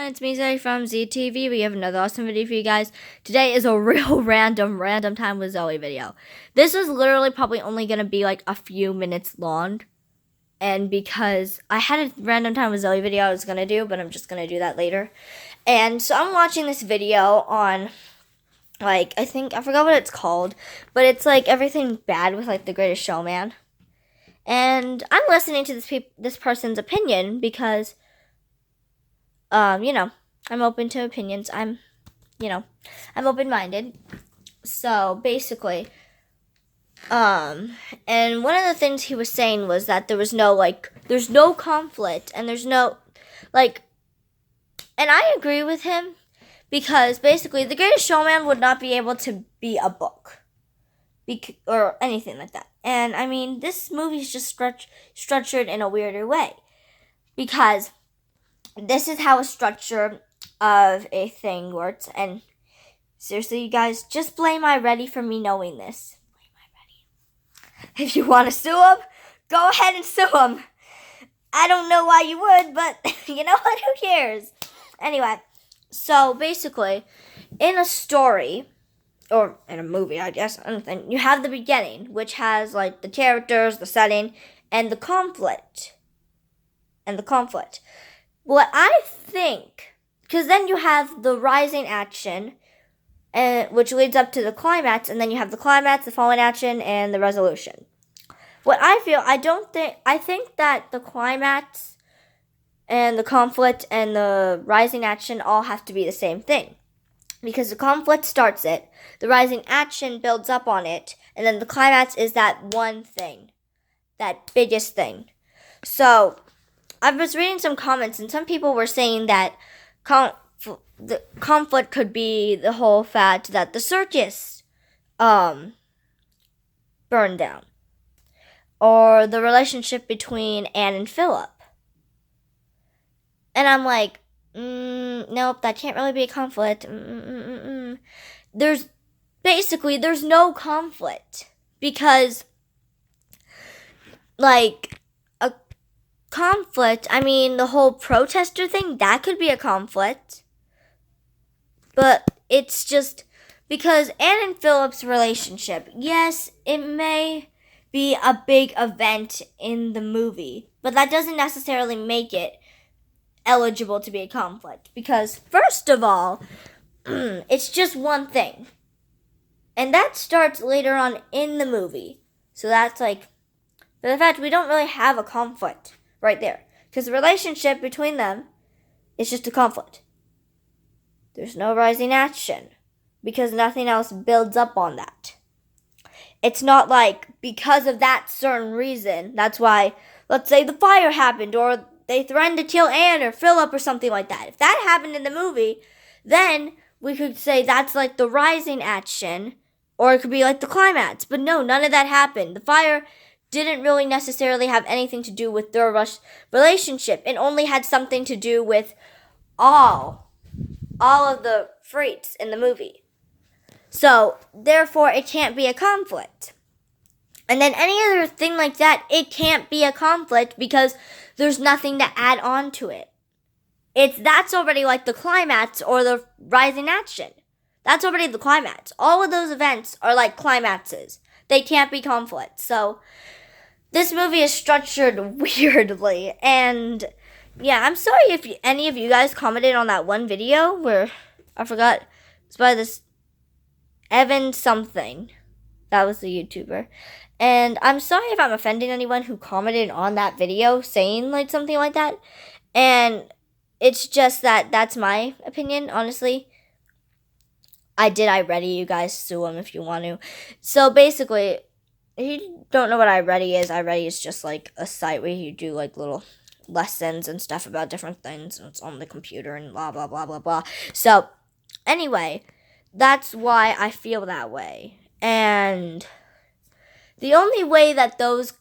it's me, Zoe from ZTV. We have another awesome video for you guys. Today is a real random time with Zoe video. This is literally probably only going to be like a few minutes long. And because I had a random time with Zoe video I was going to do, but I'm just going to do that later. And so I'm watching this video on, like, I forgot what it's called. But it's like everything bad with like The Greatest Showman. And I'm listening to this person's opinion because... I'm open to opinions. I'm open-minded. So basically, and one of the things he was saying was that there's no conflict and there's no, and I agree with him because basically The Greatest Showman would not be able to be a book or anything like that. And I mean, this movie's just structured in a weirder way because this is how a structure of a thing works. And seriously, you guys, just blame iReady for me knowing this. Blame iReady. If you want to sue them, go ahead and sue them. I don't know why you would, but you know what? Who cares? Anyway, so basically, in a story, or in a movie, I guess, you have the beginning, which has like the characters, the setting, and the conflict. What I think, because then you have the rising action, which leads up to the climax, and then you have the climax, the falling action, and the resolution. What I feel, I think that the climax and the conflict and the rising action all have to be the same thing. Because the conflict starts it, the rising action builds up on it, and then the climax is that one thing, that biggest thing. So I was reading some comments, and some people were saying that the conflict could be the whole fact that the circus burned down, or the relationship between Anne and Philip. And I'm like, nope, that can't really be a conflict. There's no conflict because, conflict, I mean, the whole protester thing, that could be a conflict. But it's just because Anne and Philip's relationship, yes, it may be a big event in the movie, but that doesn't necessarily make it eligible to be a conflict. Because, first of all, it's just one thing. And that starts later on in the movie. So that's for the fact we don't really have a conflict right there. Because the relationship between them is just a conflict. There's no rising action. Because nothing else builds up on that. It's not because of that certain reason, that's why, let's say the fire happened, or they threatened to kill Anne or Philip or something like that. If that happened in the movie, then we could say that's the rising action, or it could be the climax. But no, none of that happened. The fire didn't really necessarily have anything to do with their relationship. It only had something to do with all of the freaks in the movie. So, therefore, it can't be a conflict. And then any other thing like that, it can't be a conflict because there's nothing to add on to it. That's already the climax or the rising action. That's already the climax. All of those events are climaxes. They can't be conflicts. So, this movie is structured weirdly. And, yeah, I'm sorry if any of you guys commented on that one video where, I forgot, it's by this Evan something. That was the YouTuber. And I'm sorry if I'm offending anyone who commented on that video saying something like that. And it's just that's my opinion, honestly. iReady, you guys sue him if you want to. So basically, if you don't know what iReady is just a site where you do little lessons and stuff about different things. And it's on the computer and blah, blah, blah, blah, blah. So anyway, that's why I feel that way. And the only way that those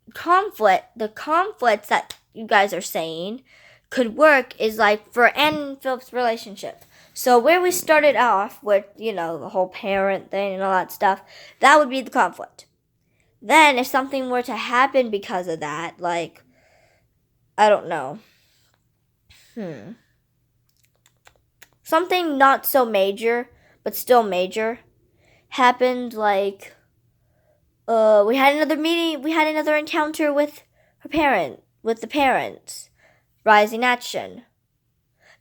the conflicts that you guys are saying could work is for Anne and Philip's relationship. So where we started off with, the whole parent thing and all that stuff, that would be the conflict. Then if something were to happen because of that, I don't know. something not so major, but still major, happened. Like, we had another meeting, we had another encounter with the parents. Rising action.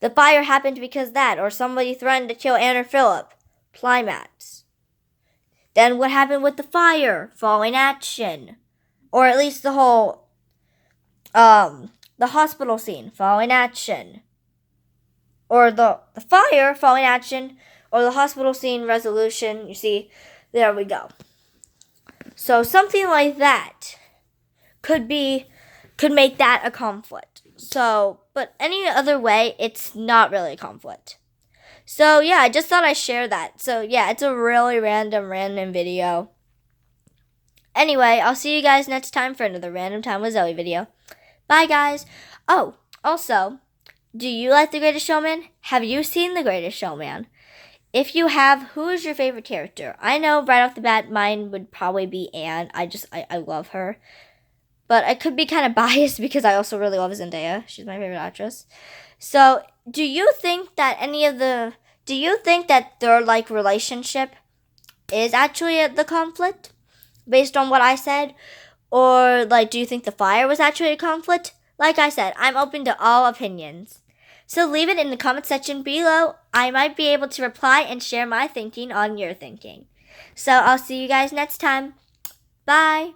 The fire happened because that, or somebody threatened to kill Anne or Philip. Climax. Then what happened with the fire? Falling action. Or at least the whole, the hospital scene. Falling action. Or the fire, falling action, or the hospital scene resolution. You see, there we go. So something like that could make that a conflict. So, but any other way, it's not really a conflict. So yeah, I just thought I'd share that. So yeah, it's a really random video. Anyway, I'll see you guys next time for another Random Time with Zoe video. Bye guys. Oh, also, do you like The Greatest Showman? Have you seen The Greatest Showman? If you have, who is your favorite character? I know right off the bat mine would probably be Anne. I love her. But I could be kind of biased because I also really love Zendaya. She's my favorite actress. So, do you think that their like relationship is actually the conflict based on what I said? Or like do you think the fire was actually a conflict? Like I said, I'm open to all opinions. So leave it in the comment section below. I might be able to reply and share my thinking on your thinking. So I'll see you guys next time. Bye.